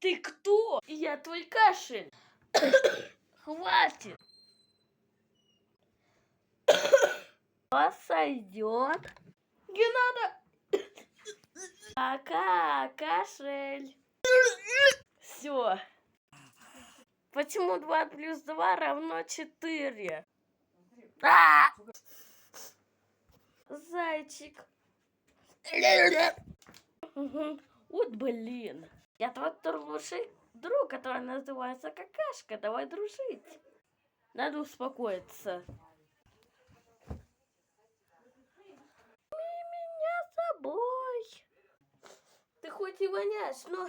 Ты кто? Я твой кашель. Хватит. Вас сойдет. Не надо. Пока, кашель. Все. Почему 2 плюс 2 равно 4? Зайчик. Вот блин. Я твой лучший друг, который называется Какашка. Давай дружить. Надо успокоиться. Меня с собой. Ты хоть и воняешь, но